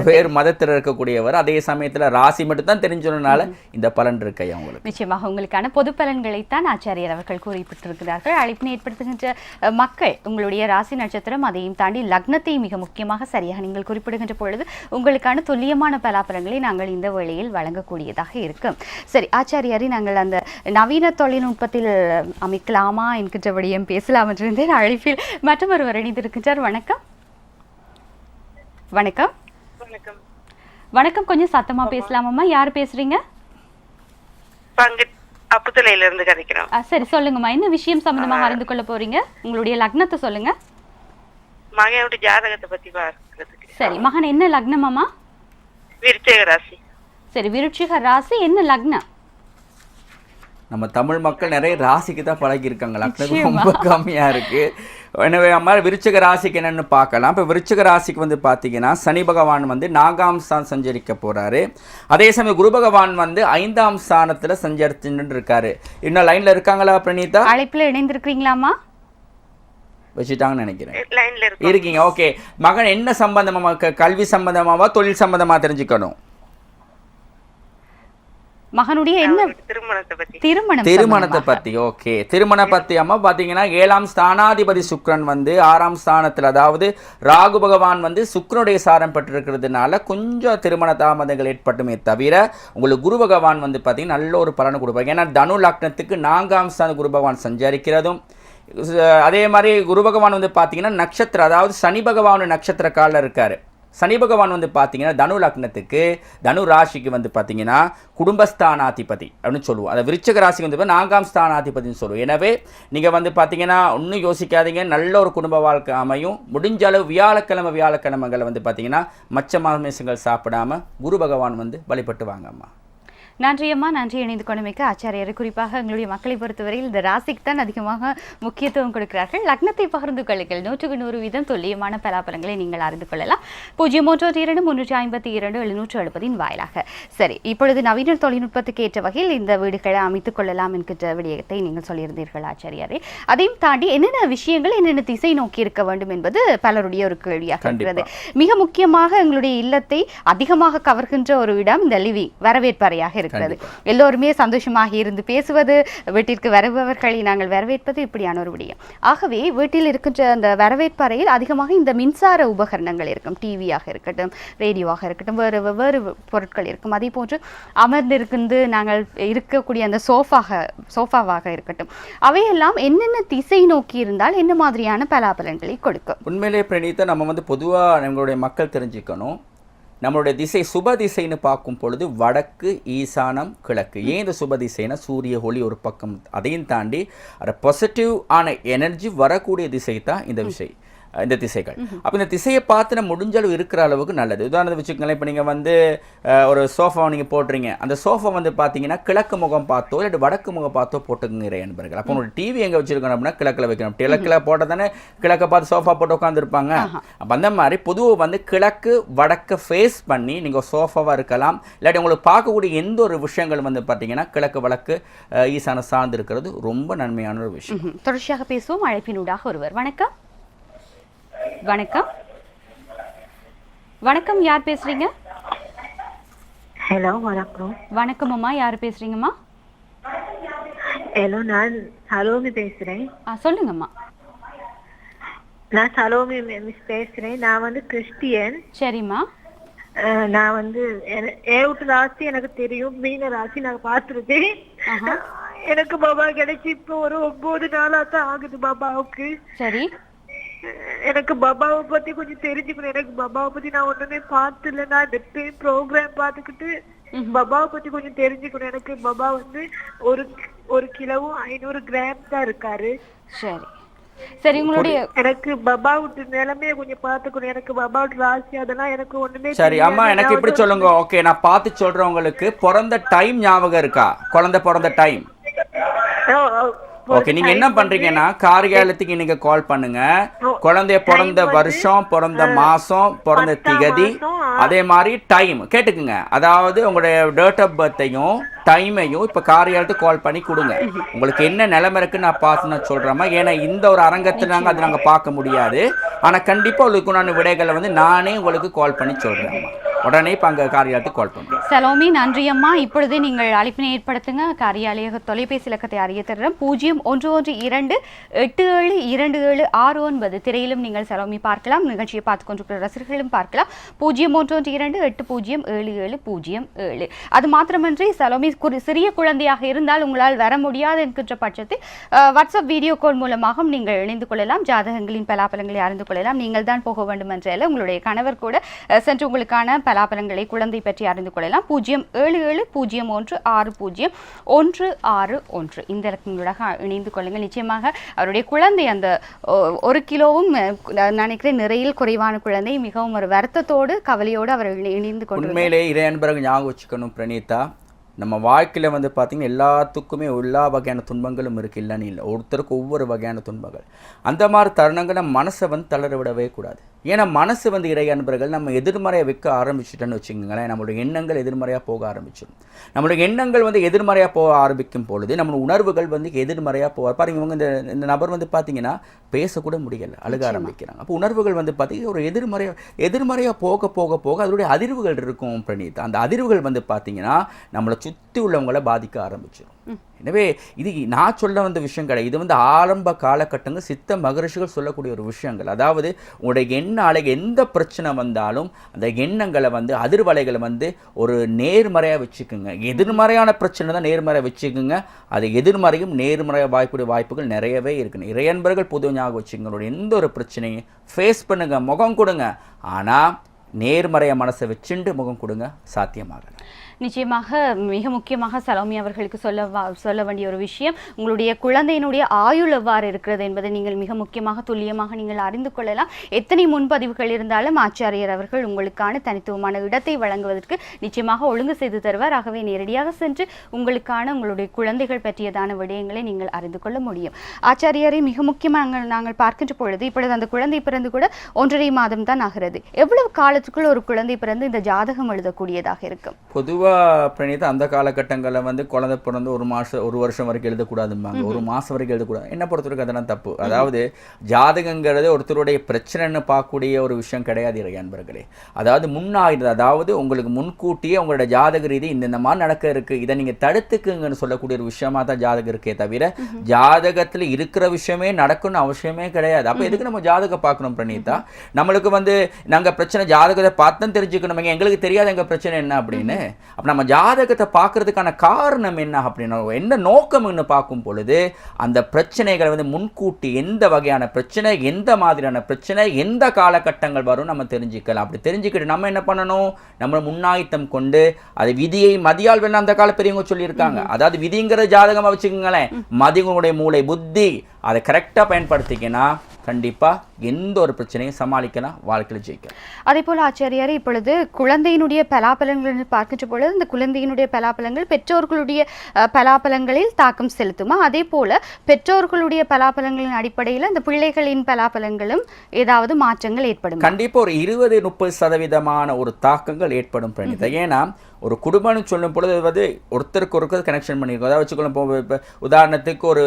வேறு மதத்தில் இருக்கக்கூடியவர், அதே சமயத்தில் ராசி மட்டும்தான் தெரிஞ்சதுனால இந்த பலன் இருக்கு ஐயா உங்களுக்கு.
நிச்சயமாக உங்களுக்கான பொது பலன்களைத்தான் ஆச்சாரியர் அவர்கள் குறிப்பிட்டிருக்கிறார்கள். அழைப்பினை ஏற்படுத்துகின்ற மக்கள் உங்களுடைய ராசி நட்சத்திரம் அதையும் தாண்டி லக்னத்தை மிக முக்கியமாக சரியாக நீங்கள் குறிப்பிடுகின்ற பொழுது உங்களுக்கான துல்லியமான பலாபலங்களை நாங்கள் இந்த வேளையில் வழங்கக்கூடியதாக இருக்கும். சரி ஆச்சாரியாரி, நாங்கள் அந்த நவீன தொழில்நுட்பத்தில் அமைக்கலாமா என்கின்ற விடயம் பேசலாம் என்றிருந்தேன். அழைப்பில் மற்றொருவர் இணைந்திருக்கின்றார். வணக்கம். வணக்கம். வணக்கம். கொஞ்சம் சத்தமா பேசலாமாம்மா? யார் பேசுறீங்க?
அப்புத்தலையில இருந்து கதைக்கிறோம்.
சரி சொல்லுங்கம்மா, என்ன விஷயம் சம்பந்தமாக அறிந்து கொள்ள போறீங்க? உங்களுடைய லக்னத்தை சொல்லுங்க.
மகனோட ஜாதகத்தை பத்தி பார்க்கிறதுக்கு.
சரி, மகன் என்ன லக்னமாமா?
விருச்சிக ராசி.
சரி, விருச்சிக ராசி, என்ன லக்னம்?
நம்ம தமிழ் மக்கள் நிறைய ராசிக்கு தான் பழகி இருக்காங்க, லக்னம் ரொம்ப கம்மியா இருக்கு. எனவே அம்மா விருச்சிக ராசிக்கு என்னன்னு பார்க்கலாம். இப்போ விருச்சிக ராசிக்கு வந்து பார்த்தீங்கன்னா சனி பகவான் வந்து 4ஆம் ஸ்தானம் சஞ்சரிக்க போறாரு. அதே சமயம் குரு பகவான் வந்து 5ஆம் ஸ்தானத்துல சஞ்சரிச்சுட்டு இருக்காரு. இன்னும் லைன்ல இருக்காங்களா பிரணீதா?
அழைப்புல இணைந்திருக்கீங்களாமா?
வச்சுட்டாங்கன்னு நினைக்கிறேன். இருக்கீங்க. ஓகே, மகன் என்ன சம்பந்தமா, கல்வி சம்பந்தமாவா தொழில் சம்பந்தமா தெரிஞ்சுக்கணும்?
மகனுடைய என்ன திருமணத்தை
பத்தி. ஓகே, திருமண பத்தி அம்மா பாத்தீங்கன்னா 7ஆம் ஸ்தானாதிபதி சுக்கிரன் வந்து 6ஆம் ஸ்தானத்துல, அதாவது ராகு பகவான் வந்து சுக்கிரனுடைய சாரம் பெற்றிருக்கிறதுனால கொஞ்சம் திருமண தாமதங்கள் ஏற்பட்டுமே தவிர உங்களுக்கு குரு பகவான் வந்து பாத்தீங்கன்னா நல்ல ஒரு பலனை கொடுப்பாங்க. ஏன்னா தனு லக்னத்துக்கு 4ஆம் ஸ்தான குரு பகவான் சஞ்சரிக்கிறதும், அதே மாதிரி குரு பகவான் வந்து பார்த்தீங்கன்னா நட்சத்திரம், அதாவது சனி பகவான் நட்சத்திர காலில் இருக்காரு. சனி பகவான் வந்து பார்த்தீங்கன்னா தனு லக்னத்துக்கு தனு ராசிக்கு வந்து பார்த்தீங்கன்னா குடும்பஸ்தானாதிபதி அப்படின்னு சொல்லுவோம். அதை விருச்சிக ராசிக்கு வந்து 4ஆம் ஸ்தானாதிபதினு சொல்லுவோம். எனவே நீங்கள் வந்து பார்த்தீங்கன்னா ஒன்றும் யோசிக்காதீங்க, நல்ல ஒரு குடும்ப வாழ்க்கை அமையும். முடிஞ்ச அளவு வியாழக்கிழமைகளை வந்து பார்த்தீங்கன்னா மச்ச மாமிசங்கள் சாப்பிடாம குரு பகவான் வந்து வழிபட்டு வாங்கம்மா.
நன்றி அம்மா, நன்றி. இணைந்து கொண்டமைக்கு ஆச்சாரியர். குறிப்பாக எங்களுடைய மக்களை பொறுத்தவரையில் இந்த ராசிக்கு தான் அதிகமாக முக்கியத்துவம் கொடுக்கிறார்கள். லக்னத்தை பகிர்ந்து கொள்ளுங்கள். 100% துல்லியமான பலாபலங்களை நீங்கள் அறிந்து கொள்ளலாம். 032-352-770 வாயிலாக. சரி, இப்பொழுது நவீன தொழில்நுட்பத்துக்கு ஏற்ற வகையில் இந்த வீடுகளை அமைத்துக் கொள்ளலாம் என்கின்ற விடயத்தை நீங்கள் சொல்லியிருந்தீர்கள் ஆச்சாரியாரே. அதையும் தாண்டி என்னென்ன விஷயங்கள் என்னென்ன திசை நோக்கி இருக்க வேண்டும் என்பது பலருடைய ஒரு கேள்வியாக இருக்கிறது. மிக முக்கியமாக எங்களுடைய இல்லத்தை அதிகமாக கவர்கின்ற ஒரு இடம் இந்த லிவிங், வரவேற்பறையாக இருக்கிறது. எல்லோருமே சந்தோஷமாக இருந்து பேசுவது, வீட்டிற்கு வருபவர்களை நாங்கள் வரவேற்பது, இப்படியான ஒரு விடயம். ஆகவே வீட்டில் இருக்கின்ற அந்த வரவேற்பறையில் அதிகமாக இந்த மின்சார உபகரணங்கள் இருக்கும். டிவியாக இருக்கட்டும், ரேடியோவாக இருக்கட்டும், வேறு பொருட்கள் இருக்கும். அதே போன்று அமர்ந்திருந்து நாங்கள் இருக்கக்கூடிய அந்த சோஃபாவாக இருக்கட்டும், அவையெல்லாம் என்னென்ன திசை நோக்கி இருந்தால் என்ன மாதிரியான பலாபலன்களை கொடுக்கும்?
உண்மையிலே பிரணீதா, நம்ம வந்து பொதுவாக நம்மளுடைய மக்கள் தெரிஞ்சுக்கணும், நம்மளுடைய திசை சுப திசைன்னு பார்க்கும் பொழுது வடக்கு, ஈசானம், கிழக்கு. ஏன் இந்த சுப திசைனா சூரிய ஒளி ஒரு பக்கம், அதையும் தாண்டி அந்த பாசிட்டிவ் ஆன எனர்ஜி வரக்கூடிய திசை தான் இந்த திசைகள். அப்போ இந்த திசையை பார்த்து நம்ம முடிஞ்ச அளவு இருக்கிற அளவுக்கு நல்லது. உதாரணத்துக்கு வச்சுக்கோங்களேன், இப்போ நீங்கள் வந்து ஒரு சோஃபா நீங்கள் போடுறீங்க, அந்த சோஃபா வந்து பார்த்தீங்கன்னா கிழக்கு முகம் பார்த்தோ இல்லை வடக்கு முகம் பார்த்தோ போட்டுக்குங்கிற என்பர்கள். அப்போ உங்களோட டிவி எங்கே வச்சுருக்கணும் அப்படின்னா கிழக்கில் வைக்கணும். கிழக்கில் போட்டால் தானே கிழக்கை பார்த்து சோஃபா போட்டு உட்காந்துருப்பாங்க. அப்போ அந்த மாதிரி பொதுவாக வந்து கிழக்கு வடக்கு ஃபேஸ் பண்ணி நீங்கள் சோஃபாவாக இருக்கலாம். இல்லாட்டி உங்களுக்கு பார்க்கக்கூடிய எந்த ஒரு விஷயங்கள் வந்து பார்த்தீங்கன்னா கிழக்கு வடக்கு ஈசான சார்ந்து இருக்கிறது ரொம்ப நன்மையான ஒரு விஷயம்.
தொடர்ச்சியாக பேசுவோம். அழைப்பினூடாக ஒருவர். வணக்கம். வணக்கம். வணக்கம், யார் பேசுறீங்க?
ஹலோ, வணக்கம்.
வணக்கம் அம்மா, யார் பேசுறீங்கம்மா?
ஹலோ, நான் சலோமி பேசுறேன்.
சொல்லுங்கம்மா.
நான் சலோமி மிஸ் பேசுறேன். நான் வந்து கிறிஸ்டியன்.
சரிம்மா.
நான் வந்து ஏவுட்டு ராசி எனக்கு தெரியும், மீன ராசி நான் பார்த்துருக்கேன். எனக்கு பாபா கிடைச்சி இப்போ ஒரு 9 நாளா தான் ஆகுது பாபாவுக்கு.
சரி.
எனக்கு பாபாவை பத்தி கொஞ்சம் தெரிஞ்சுக்கணும். எனக்கு பாபாவை பத்தி நான் ஒண்ணுமே பார்த்துல, நான் ப்ரோக்ராம் பார்த்துக்கிட்டு பாபாவை பத்தி கொஞ்சம் தெரிஞ்சுக்கணும். எனக்கு பாபா வந்து ஒரு கிலோவும் 500 கிராம் தான் இருக்காரு.
சரி சரி. உங்களுடைய
எனக்கு பாபாவுட்டு நிலைமையை கொஞ்சம் பார்த்துக்கணும். எனக்கு பாபாவுட்டு ராசி அதெல்லாம் எனக்கு ஒண்ணுமே.
சரி அம்மா, எனக்கு இப்படி சொல்லுங்க. ஓகே, நான் பார்த்து சொல்றேன். உங்களுக்கு பிறந்த டைம் ஞாபகம் இருக்கா? குழந்தை பிறந்த டைம்? ஓகே, நீங்க என்ன பண்றீங்கன்னா காரியாலயத்துக்கு நீங்க கால் பண்ணுங்க. குழந்தைய பிறந்த வருஷம், பிறந்த மாசம், பிறந்த திகதி, அதே மாதிரி டைம் கேட்டுக்குங்க. அதாவது உங்களுடைய டேட் ஆஃப் பர்த்தையும் டைமையும் இப்ப காரியாலயத்துக்கு கால் பண்ணி கொடுங்க. உங்களுக்கு என்ன நிலைமை இருக்குன்னு நான் பார்த்து நான் சொல்றேம்மா. ஏன்னா இந்த ஒரு அரங்கத்தில் நாங்கள் அதை நாங்கள் பார்க்க முடியாது. ஆனா கண்டிப்பா உங்களுக்கு நான் விடைகளை வந்து நானே உங்களுக்கு கால் பண்ணி சொல்றேன்மா. உடனே இப்போ அங்கே காரியாலயத்துக்கு கால் பண்ணுறேன்.
சலோமி, நன்றி அம்மா. இப்பொழுதே நீங்கள் அழைப்பினை ஏற்படுத்துங்க. காரியாலய தொலைபேசி இலக்கத்தை அறிய தர்றேன். 0112872769 திரையிலும் நீங்கள் சலோமி பார்க்கலாம். நிகழ்ச்சியை பார்த்து கொண்டிருக்கிற ரசிகர்களும் பார்க்கலாம். 0112877707. அது மாத்திரமன்றி சலோமி சிறிய குழந்தையாக இருந்தால் உங்களால் வர முடியாது என்கின்ற பட்சத்தில் வாட்ஸ்அப் வீடியோ கால் மூலமாக நீங்கள் இணைந்து கொள்ளலாம். ஜாதகங்களின் பலாபலங்களை அறிந்து கொள்ளலாம். நீங்கள் தான் போக வேண்டும் என்றால் உங்களுடைய கணவர் கூட சென்று உங்களுக்கான பலாபலங்களை குழந்தை பற்றி அறிந்து கொள்ளலாம். 07701606161 இந்த இலக்கங்களோட இணைந்து கொள்ளுங்கள். நிச்சயமாக அவருடைய குழந்தை அந்த 1 கிலோவும் நினைக்கிறேன் நிறையில் குறைவான குழந்தை மிகவும் ஒரு வருத்தத்தோடு கவலையோடு அவர் இணைந்து கொண்டு.
உண்மையிலே இறை அன்பர்கள் ஞாபகம் வச்சுக்கணும் பிரணீதா, நம்ம வாழ்க்கையில் வந்து பார்த்திங்கன்னா எல்லாத்துக்குமே எல்லா வகையான துன்பங்களும் இருக்குது. இல்லைன்னு இல்லை, ஒருத்தருக்கு ஒவ்வொரு வகையான துன்பங்கள். அந்த மாதிரி தருணங்களை மனசை வந்து தளர விடவே கூடாது. ஏன்னா மனசு வந்து இறை அன்பர்கள் நம்ம எதிர்மறையாக வைக்க ஆரம்பிச்சுட்டோன்னு வச்சுக்கோங்களேன், நம்மளுடைய எண்ணங்கள் எதிர்மறையாக போக ஆரம்பிச்சிடும். நம்மளுடைய எண்ணங்கள் வந்து எதிர்மறையாக போக ஆரம்பிக்கும் பொழுது நம்மளோட உணர்வுகள் வந்து எதிர்மறையாக போவார். பாருங்க, இவங்க இந்த நபர் வந்து பார்த்தீங்கன்னா பேசக்கூட முடியலை, அழுக ஆரம்பிக்கிறாங்க. அப்போ உணர்வுகள் வந்து பார்த்தீங்கன்னா ஒரு எதிர்மறையாக போக போக போக அதனுடைய அதிர்வுகள் இருக்கும் பிரணீத். அந்த அதிர்வுகள் வந்து பார்த்தீங்கன்னா நம்மளை சுற்றி உள்ளவங்களை பாதிக்க ஆரம்பிச்சிடும். எனவே இது நான் சொல்ல வந்த விஷயம் கிடையாது. இது வந்து ஆரம்ப காலகட்டங்கள் சித்த மகரிஷிகள் சொல்லக்கூடிய ஒரு விஷயங்கள். அதாவது உங்களுடைய எண்ண அலை எந்த பிரச்சனை வந்தாலும் அந்த எண்ணங்களை வந்து அதிர்வலைகளை வந்து ஒரு நேர்மறையாக வச்சுக்கோங்க. எதிர்மறையான பிரச்சனை தான் நேர்மறையாக வச்சுக்கோங்க. அது எதிர்மறையும் நேர்மறையாக வாய்ப்புடைய வாய்ப்புகள் நிறையவே இருக்குன்னு இறையன்பர்கள் பொதுவாக ஞாபகம் வச்சுக்கோங்க. எந்த ஒரு பிரச்சனையும் ஃபேஸ் பண்ணுங்க, முகம் கொடுங்க. ஆனால் நேர்மறைய மனசை வச்சுண்டு முகம் கொடுங்க, சாத்தியமாகலாம்.
நிச்சயமாக மிக முக்கியமாக சலோமி அவர்களுக்கு சொல்ல வேண்டிய ஒரு விஷயம், உங்களுடைய குழந்தையினுடைய ஆயுள் எவ்வாறு இருக்கிறது என்பதை நீங்கள் மிக முக்கியமாக துல்லியமாக நீங்கள் அறிந்து கொள்ளலாம். எத்தனை முன்பதிவுகள் இருந்தாலும் ஆச்சாரியர் அவர்கள் உங்களுக்கான தனித்துவமான இடத்தை வழங்குவதற்கு நிச்சயமாக ஒழுங்கு செய்து தருவார். ஆகவே நேரடியாக சென்று உங்களுக்கான உங்களுடைய குழந்தைகள் பற்றியதான விடயங்களை நீங்கள் அறிந்து கொள்ள முடியும். ஆச்சாரியரை மிக முக்கியமாக நாங்கள் பார்க்கின்ற பொழுது இப்பொழுது அந்த குழந்தை பிறந்து கூட 1.5 மாதம் தான் ஆகிறது. எவ்வளவு காலத்துக்குள் ஒரு குழந்தை பிறந்து இந்த ஜாதகம் எழுதக்கூடியதாக இருக்கும்?
பொதுவாக பிரணீதா அந்த காலகட்டங்களில் வந்து குழந்தை பிறந்து 1 வருஷம் வரைக்கும் எழுதக்கூடாதும்பாங்க, 1 மாதம் வரைக்கும் எழுதக்கூடாது. என்ன பொறுத்தவரைக்கும் அதெல்லாம் தப்பு. அதாவது ஜாதகங்கிறது ஒருத்தருடைய பிரச்சனைன்னு பார்க்கக்கூடிய ஒரு விஷயம் கிடையாது இறை அன்பர்களே. அதாவது முன்னாயிருந்து, அதாவது உங்களுக்கு முன்கூட்டியே உங்களோட ஜாதக ரீதி இந்த மாதிரி நடக்க இருக்கு, இதை நீங்கள் தடுத்துக்குங்கன்னு சொல்லக்கூடிய ஒரு விஷயமா தான் ஜாதகம் இருக்கே தவிர ஜாதகத்தில் இருக்கிற விஷயமே நடக்கணும்னு அவசியமே கிடையாது. அப்போ எதுக்கு நம்ம ஜாதகம் பார்க்கணும் பிரணீதா? நம்மளுக்கு வந்து நாங்கள் பிரச்சனை ஜாதகத்தை பார்த்து தெரிஞ்சுக்கணும், எங்களுக்கு தெரியாது எங்கள் பிரச்சனை என்ன அப்படின்னு. அப்போ நம்ம ஜாதகத்தை பார்க்கறதுக்கான காரணம் என்ன அப்படின்னா, என்ன நோக்கம்னு பார்க்கும் பொழுது அந்த பிரச்சனைகளை வந்து முன்கூட்டி எந்த வகையான பிரச்சனை, எந்த மாதிரியான பிரச்சனை, எந்த காலகட்டங்கள் வரும் நம்ம தெரிஞ்சுக்கலாம். அப்படி தெரிஞ்சுக்கிட்டு நம்ம என்ன பண்ணணும், நம்ம முன்னாயத்தம் கொண்டு அது விதியை மதியால் வேணும் அந்த கால பெரியவங்க சொல்லியிருக்காங்க. அதாவது விதிங்கிற ஜாதகமாக வச்சுக்கோங்களேன், மதிகளுடைய மூளை புத்தி அதை கரெக்டாக பயன்படுத்திக்கினா கண்டிப்பாக எந்த ஒரு பிரச்சனையும் சமாளிக்கலாம், வாழ்க்கையில் ஜெயிக்கலாம்.
அதே போல் ஆச்சாரியாரே, இப்பொழுது குழந்தையினுடைய பலாபலங்கள் பார்க்கின்ற பொழுது இந்த குழந்தையினுடைய பலாபலங்கள் பெற்றோர்களுடைய பலாபலங்களில் தாக்கம் செலுத்துமா? அதே போல பெற்றோர்களுடைய பலாபலங்களின் அடிப்படையில் இந்த பிள்ளைகளின் பலாபலங்களும் ஏதாவது மாற்றங்கள் ஏற்படும்?
கண்டிப்பாக ஒரு 20-30% ஒரு தாக்கங்கள் ஏற்படும் பிரணீதா. ஏன்னா ஒரு குடும்பம்னு சொல்லும் பொழுது வந்து ஒருத்தருக்கு ஒருத்தர் கனெக்ஷன் பண்ணியிருக்கோம். அதாவது வச்சுக்கொள்ள இப்போ உதாரணத்துக்கு ஒரு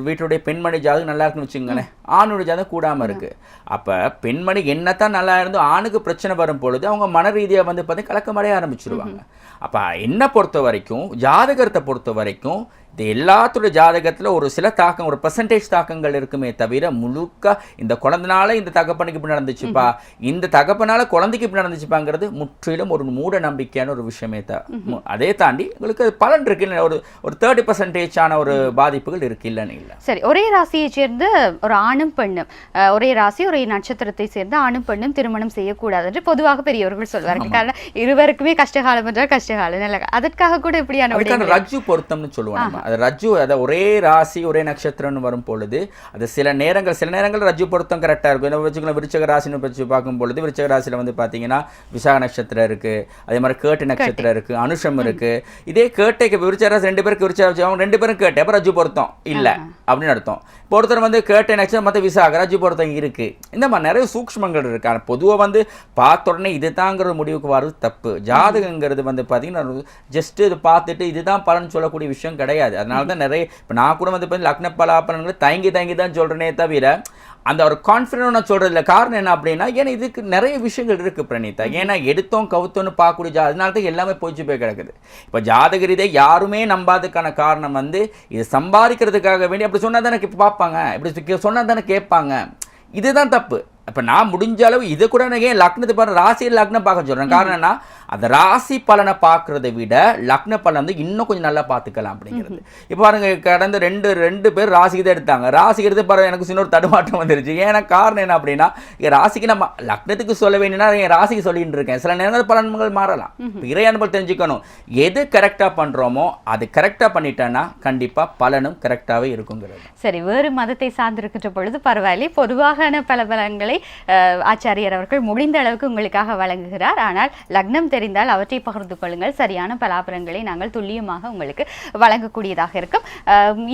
வீட்டுடைய பெண்மணி ஜாதகம் நல்லா இருக்குன்னு வச்சுக்கோங்களேன், ஆணுடைய ஜாதகம் கூடாமல் இருக்குது. அப்போ பெண்மணி என்னத்தான் நல்லா இருந்தோ ஆணுக்கு பிரச்சனை வரும் பொழுது அவங்க மன ரீதியாக வந்து பார்த்து கலக்கமடைய ஆரம்பிச்சிருவாங்க. அப்போ என்னை பொறுத்த வரைக்கும், ஜாதகத்தை பொறுத்த வரைக்கும் இது எல்லாத்துடைய ஜாதகத்தில் ஒரு சில தாக்கம், ஒரு பெர்சன்டேஜ் தாக்கங்கள் இருக்குமே தவிர முழுக்க இந்த குழந்தைனால இந்த தகப்பனுக்கு இப்படி நடந்துச்சுப்பா, இந்த தகப்பனால குழந்தைக்கு இப்படி நடந்துச்சுப்பாங்கிறது முற்றிலும் ஒரு மூட நம்பிக்கையான ஒரு விஷயமே தான். அதே தாண்டி உங்களுக்கு பலன் இருக்கு, ஒரு 30% ஒரு பாதிப்புகள் இருக்கு, இல்லைன்னு இல்லை.
சரி, ஒரே ராசியை சேர்ந்த ஒரு ஆணும் பெண்ணும், ஒரே ராசி ஒரே நட்சத்திரத்தை சேர்ந்த ஆணும் பெண்ணும் திருமணம் செய்யக்கூடாது என்று பொதுவாக பெரியவர்கள் சொல்வார்கள். காரணம் இருவருக்குமே கஷ்டகாலம் என்றால் கஷ்டகாலம் இல்லை. அதற்காக கூட இப்படியான
ரஜ்ஜு பொருத்தம்னு சொல்லுவாங்க. அது ரஜ்ஜு, அதை ஒரே ராசி ஒரே நட்சத்திரம்னு வரும் பொழுது அது சில நேரங்கள் ரஜ்ஜு பொருத்தம் கரெக்டாக இருக்கும். என்ன வச்சுக்கலாம், விருச்சக ராசின்னு வச்சு பார்க்கும் பொழுது விருச்சக ராசியில் வந்து பார்த்தீங்கன்னா விசாக நட்சத்திரம் இருக்குது, அதே மாதிரி கேட்டு நட்சத்திரம் இருக்குது, அனுஷம் இருக்குது. இதே கேட்டைக்கு விருச்சக ராசி 2 பேருக்கு விருச்சக ராசி, அவங்க 2 பேரும் கேட்டை, அப்போ ரஜ்ஜு பொருத்தம் இல்லை அப்படின்னு அர்த்தம். இப்போ ஒருத்தர் வந்து கேட்டை நட்சத்திரம் மற்ற விசாக ரஜ்ஜு பொருத்தம் இருக்குது. இந்த மாதிரி நிறைய சூக்ஷ்மங்கள் இருக்கு. ஆனால் பொதுவாக வந்து பார்த்த உடனே இது தாங்கிற முடிவுக்கு வர்றது தப்பு. ஜாதகங்கிறது வந்து பார்த்தீங்கன்னா ஜஸ்ட் இது பார்த்துட்டு இதுதான் பலன் சொல்லக்கூடிய விஷயம் கிடையாது. அதனால தான் நிறைய இப்போ நான் கூட வந்து லக்ன பலாபலன்களை தயங்கி தான் சொல்கிறேனே தவிர அந்த ஒரு கான்ஃபிடன்ட் நான் சொல்கிறது இல்லை. காரணம் என்ன அப்படின்னா, ஏன்னா இதுக்கு நிறைய விஷயங்கள் இருக்குது பிரணீதா. ஏன்னா எடுத்தோம் கவுத்தோன்னு பார்க்கக்கூடிய அதனால தான் எல்லாமே போய் கிடக்குது. இப்போ ஜாதக ரீதியை யாருமே நம்பாததுக்கான காரணம் வந்து இது சம்பாதிக்கிறதுக்காக வேண்டி அப்படி சொன்னால் தானே பார்ப்பாங்க, இப்படி சொன்னால் தானே கேட்பாங்க. இதுதான் தப்பு. இப்போ நான் முடிஞ்ச அளவு இது கூட ஏன் லக்னத்தை பாருங்க, ராசியில் லக்னம் பார்க்க சொல்கிறேன். காரணம் என்ன, அந்த ராசி பலனை பார்க்குறத விட லக்ன பலன் வந்து இன்னும் கொஞ்சம் நல்லா பார்த்துக்கலாம் அப்படிங்கிறது. இப்போ பாருங்க, கடந்த ரெண்டு பேர் ராசிக்கு தான் எடுத்தாங்க. ராசிக்கு எடுத்து பாருங்க, எனக்கு சின்ன ஒரு தடுமாற்றம் வந்துருச்சு. ஏன்னா காரணம் என்ன அப்படின்னா, என் ராசிக்கு நம்ம லக்னத்துக்கு சொல்ல வேண்டியனா என் ராசிக்கு சொல்லிட்டு இருக்கேன். சில நேரங்கள் பலன்கள் மாறலாம். இப்போ இறை அனுபவம் தெரிஞ்சுக்கணும், எது கரெக்டாக பண்ணுறோமோ அது கரெக்டாக பண்ணிட்டேன்னா கண்டிப்பாக பலனும் கரெக்டாகவே இருக்குங்கிறது.
சரி, வேறு மதத்தை சார்ந்திருக்கின்ற பொழுது பரவாயில்லை, பொதுவான பல பலன்களை ஆச்சாரியர் அவர்கள் முடிந்த அளவுக்கு உங்களுக்காக வழங்குகிறார். ஆனால் லக்னம் தெரிந்தால் அவற்றை பகிர்ந்து கொள்ளுங்கள், சரியான பலாபலன்களை நாங்கள் துல்லியமாக உங்களுக்கு வழங்கக்கூடியதாக இருக்கும்.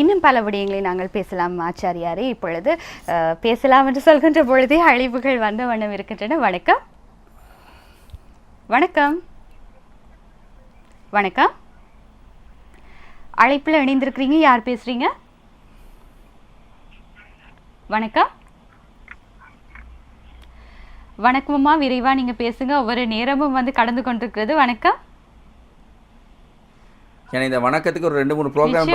இன்னும் பல விடயங்களை நாங்கள் பேசலாம் ஆச்சாரியாரே. இப்பொழுது பேசலாம் என்று சொல்கின்ற பொழுதே அழைப்புகள் வந்த வண்ணம் இருக்கின்றன. வணக்கம். வணக்கம். வணக்கம். அழைப்பில் இணைந்திருக்கிறீங்க, யார் பேசுறீங்க? வணக்கம். வணக்கம்மா, விரைவா நீங்க பேசுங்க, ஒவ்வொரு நேரமும் வந்து கடந்து கொண்டிருக்கிறது. வணக்கம்.
ஏன்னா இந்த வணக்கத்துக்கு ஒரு 2-3 ப்ரோக்ராம்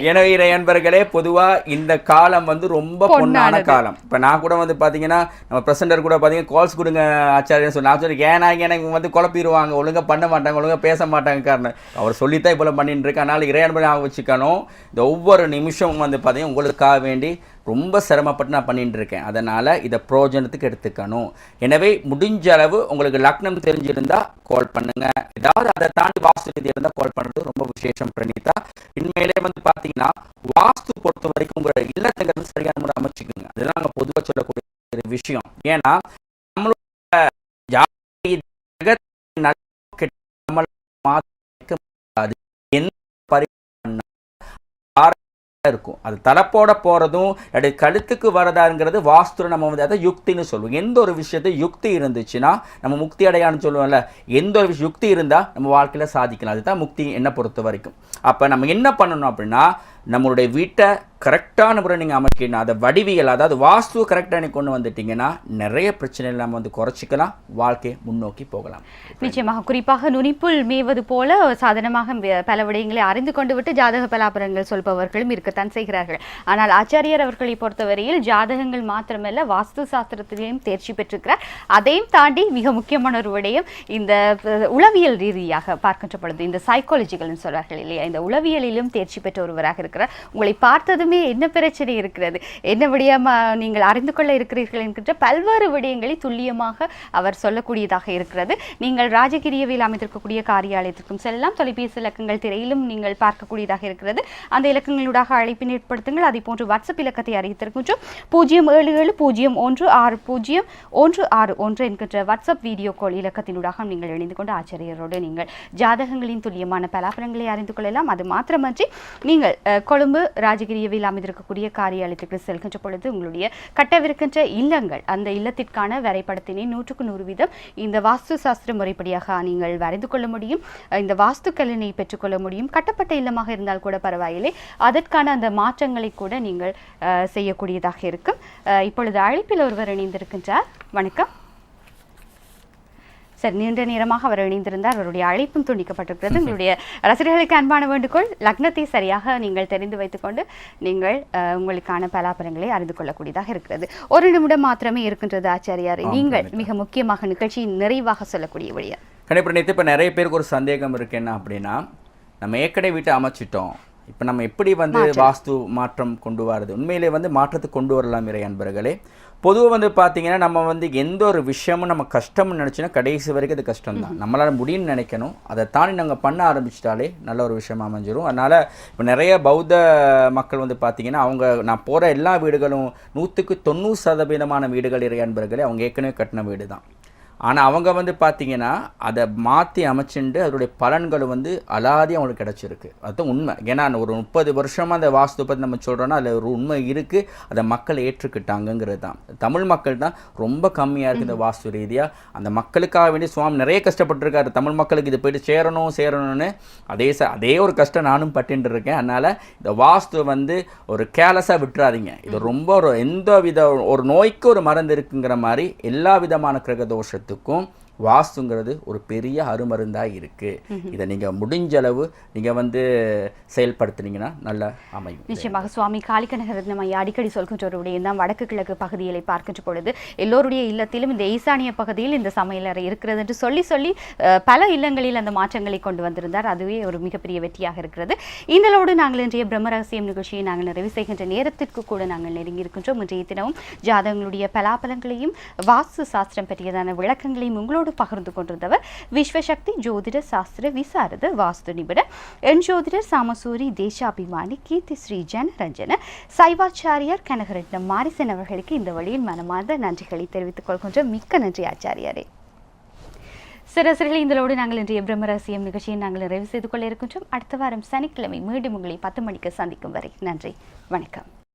எனவே நண்பர்களே, பொதுவாக இந்த காலம் வந்து ரொம்ப பொன்னான காலம். இப்போ நான் கூட வந்து பார்த்தீங்கன்னா நம்ம பிரசண்டர் கூட பார்த்தீங்கன்னா கால்ஸ் கொடுங்க ஆச்சாரியன்னு சொல்லி நான் சொல்லி, ஏன்னா எனக்கு வந்து குழப்பிடுவாங்க, ஒழுங்காக பண்ண மாட்டாங்க, ஒழுங்காக பேச மாட்டாங்க. காரணம் அவர் சொல்லித்தான் இப்போ பண்ணிட்டு இருக்கு. அதனால் இறை அன்பரை வச்சுக்கணும். இந்த ஒவ்வொரு நிமிஷமும் வந்து பார்த்தீங்கன்னா உங்களுக்காக வேண்டி ரொம்ப சிரமப்பட்டு நான் பண்ணிட்டு இருக்கேன். அதனால் இதை பிரயோஜனத்துக்கு எடுத்துக்கணும். எனவே முடிஞ்ச அளவு உங்களுக்கு லக்னம் தெரிஞ்சிருந்தா கால் பண்ணுங்க. ஏதாவது அதை தாண்டி வாஸ்து ரீதி இருந்தால் கால் பண்ணுறது ரொம்ப விசேஷம் பிரணீதா. இனிமேலே வந்து பார்த்தீங்கன்னா வாஸ்து பொறுத்த வரைக்கும் உங்களோட இல்லத்துங்கிறது சரியான முறை அமைச்சுக்குங்க. அதெல்லாம் நாங்கள் பொதுவாக சொல்லக்கூடிய ஒரு விஷயம். ஏன்னா நம்மளோட இருக்கும். அது தலைப்போட போறதும் அப்படி கழுத்துக்கு வரதாங்கிறது வாஸ்துல நம்ம வந்து அதை யுக்தின்னு சொல்லுவோம். எந்த ஒரு விஷயத்தை யுக்தி இருந்துச்சுன்னா நம்ம முக்தி அடையான்னு சொல்லுவோம்ல, எந்த ஒரு விஷயம் யுக்தி இருந்தா நம்ம வாழ்க்கையில சாதிக்கலாம். அதுதான் முக்தி என்னை பொறுத்த வரைக்கும். அப்ப நம்ம என்ன பண்ணணும் அப்படின்னா, நம்மளுடைய வீட்டை கரெக்டான முறை நீங்கள் அமைக்கணும். அதை வடிவியல், அதாவது வாஸ்து கரெக்டாக நீங்கள் கொண்டு வந்துட்டீங்கன்னா நிறைய பிரச்சனைகள் நம்ம வந்து குறைச்சிக்கலாம், வாழ்க்கையை முன்னோக்கி போகலாம்.
நிச்சயமாக, குறிப்பாக நுனிப்புள் மேவது போல சாதனமாக பல விடயங்களை அறிந்து கொண்டு விட்டு ஜாதக பலாபரங்கள் சொல்பவர்களும் இருக்கத்தான் செய்கிறார்கள். ஆனால் ஆச்சாரியர் அவர்களை பொறுத்தவரையில் ஜாதகங்கள் மாத்திரமல்ல, வாஸ்து சாஸ்திரத்திலையும் தேர்ச்சி பெற்றிருக்கிறார். அதையும் தாண்டி மிக முக்கியமான ஒரு விடயம், இந்த உளவியல் ரீதியாக பார்க்கின்ற பொழுது இந்த சைக்காலஜிகள்னு சொல்வார்கள் இல்லையா, இந்த உளவியலிலும் தேர்ச்சி பெற்ற ஒருவராக இருக்கிறார். உங்களை பார்த்ததுமே என்ன பிரச்சனை இருக்கிறது, என்ன விடயமா நீங்கள் அறிந்து கொள்ள இருக்கிறீர்கள் என்கின்ற பல்வேறு விடயங்களை துல்லியமாக அவர் சொல்லக்கூடியதாக இருக்கிறது. நீங்கள் ராஜகிரியவில் அமைந்திருக்கக்கூடிய காரியாலயத்திற்கும் செல்லலாம். தொலைபேசி இலக்கங்கள் திரையிலும் நீங்கள் பார்க்கக்கூடியதாக இருக்கிறது. அந்த இலக்கங்களூடாக அழைப்பினை ஏற்படுத்துங்கள். அதே போன்று வாட்ஸ்அப் இலக்கத்தை அறிவித்திருக்கின்றோம். 077-010-161 என்கின்ற வாட்ஸ்அப் வீடியோ கால் இலக்கத்தினூடாக நீங்கள் இணைந்து கொண்டு ஆச்சரியரோடு நீங்கள் ஜாதகங்களின் துல்லியமான பலாபலங்களை அறிந்து கொள்ளலாம். அது மாத்திரமன்றி நீங்கள் கொழும்பு ராஜகிரியவில் அமைந்திருக்கக்கூடிய காரியாலயத்திற்கு செல்கின்ற பொழுது உங்களுடைய கட்டவிருக்கின்ற இல்லங்கள், அந்த இல்லத்திற்கான வரைபடத்தினை 100% இந்த வாஸ்து சாஸ்திர முறைப்படியாக நீங்கள் வரைந்து கொள்ள முடியும். இந்த வாஸ்து கலனை பெற்றுக்கொள்ள முடியும். கட்டப்பட்ட இல்லமாக இருந்தால் கூட பரவாயில்லை, அதற்கான அந்த மாற்றங்களை கூட நீங்கள் செய்யக்கூடியதாக இருக்கும். இப்பொழுது அழைப்பில் ஒருவர் இணைந்திருக்கின்றார். வணக்கம் சார். நீண்ட நேரமாக அவர் இணைந்திருந்தார். அவருடைய அழைப்பும் துண்டிக்கப்பட்டிருக்கிறது. உங்களுடைய ரசிகர்களுக்கு அன்பான வேண்டுகோள், லக்னத்தை சரியாக நீங்கள் தெரிந்து வைத்துக்கொண்டு நீங்கள் உங்களுக்கான பலாபலங்களை அறிந்து கொள்ளக்கூடியதாக இருக்கிறது. ஒரு நிமிடம் மாத்திரமே இருக்கின்றது ஆச்சாரியார். நீங்கள் மிக முக்கியமாக நிகழ்ச்சியின் நிறைவாக சொல்லக்கூடிய வழியா
கண்டிப்பாக. இப்போ நிறைய பேருக்கு ஒரு சந்தேகம் இருக்கு, என்ன அப்படின்னா, நம்ம ஏற்கனவே வீட்டை அமைச்சிட்டோம், இப்போ நம்ம எப்படி வந்து வாஸ்து மாற்றம் கொண்டு வரது? உண்மையிலே வந்து மாற்றத்தை கொண்டு வரலாம் இறை அன்பர்களே. பொதுவாக வந்து பார்த்தீங்கன்னா, நம்ம வந்து எந்த ஒரு விஷயமும் நம்ம கஷ்டம்னு நினச்சினா கடைசி வரைக்கும் அது கஷ்டம் தான். நம்மளால் முடியும்னு நினைக்கணும், அதை தாண்டி நாங்கள் பண்ண ஆரம்பிச்சிட்டாலே நல்ல ஒரு விஷயம் அமைஞ்சிரும். அதனால் இப்போ நிறைய பௌத்த மக்கள் வந்து பார்த்தீங்கன்னா, நான் போகிற எல்லா வீடுகளும் 100% வீடுகள் இறை அன்பர்களே அவங்க ஏற்கனவே கட்டின வீடு தான். ஆனால் அவங்க வந்து பார்த்தீங்கன்னா அதை மாற்றி அமைச்சுட்டு அதோடைய பலன்கள் வந்து அலாதி அவங்களுக்கு கிடச்சிருக்கு. அதுதான் உண்மை. ஏன்னா ஒரு 30 வருஷமாக அந்த வாஸ்து பற்றி நம்ம சொல்கிறோன்னா அதில் ஒரு உண்மை இருக்குது, அதை மக்கள் ஏற்றுக்கிட்டாங்கங்கிறது தான். தமிழ் மக்கள் தான் ரொம்ப கம்மியாக இருக்குது இந்த வாஸ்து ரீதியாக. அந்த மக்களுக்காக வேண்டி சுவாமி நிறைய கஷ்டப்பட்டுருக்காரு. தமிழ் மக்களுக்கு இது போய்ட்டு சேரணும்னு அதே ஒரு கஷ்டம் நானும் பட்டுட்டு இருக்கேன். அதனால் இந்த வாஸ்து வந்து ஒரு கேர்லெஸ்ஸாக விட்டுறாதீங்க. இது ரொம்ப ஒரு நோய்க்கு ஒரு மருந்து இருக்குங்கிற மாதிரி எல்லா விதமான கிரகதோஷத்துக்கும் வாஸ்துங்கிறது ஒரு பெரிய அருமருந்தாக இருக்குது. இதை நீங்கள் முடிஞ்ச அளவு நீங்கள் வந்து செயல்படுத்துனீங்கன்னா நல்லா அமையும்.
நிச்சயமாக சுவாமி காளிகனகரத்னம் ஐயா அடிக்கடி சொல்கின்ற ஒரு விடயம் தான், வடக்கு கிழக்கு பகுதிகளை பார்க்கின்ற பொழுது எல்லோருடைய இல்லத்திலும் இந்த ஈசானிய பகுதியில் இந்த சமையலறை இருக்கிறது என்று சொல்லி பல இல்லங்களில் அந்த மாற்றங்களை கொண்டு வந்திருந்தார். அதுவே ஒரு மிகப்பெரிய வெற்றியாக இருக்கிறது. இதனோடு நாங்கள் இன்றைய பிரம்ம ரகசியம் நிகழ்ச்சியை நாங்கள் நிறைவு செய்கின்ற நேரத்திற்கு கூட நாங்கள் நெருங்கி இருக்கின்றோம். இன்றைய தினமும் ஜாதகங்களுடைய பலாபலங்களையும் வாஸ்து சாஸ்திரம் பற்றியதான விளக்கங்களையும் உங்களோடு பகிர்ந்து கொண்டிருந்தவர் விஸ்வசக்தி ஜோதிட சாஸ்திர விசாரத வாஸ்து நிபுணர் என் ஜோதிடர் சாமசூரி தேசாபிமானி கீர்த்தி ஸ்ரீ ஜனரஞ்சன சைவாச்சாரியார் கனகரட்னம் மாரிசன் அவர்களுக்கு இந்த வழியில் மனமார்ந்த நன்றிகளை தெரிவித்துக் கொள்கின்றோம். மிக்க நன்றி ஆச்சாரியாரே. சிறசிறர்கள், இதோடு நாங்கள் இன்றைய பிரம்ம ரகசியம் நிகழ்ச்சியை நாங்கள் நிறைவு செய்து கொள்ள இருக்கின்றோம். அடுத்த வாரம் சனிக்கிழமை மீண்டும் உங்களை 10 மணிக்கு சந்திக்கும் வரை நன்றி, வணக்கம்.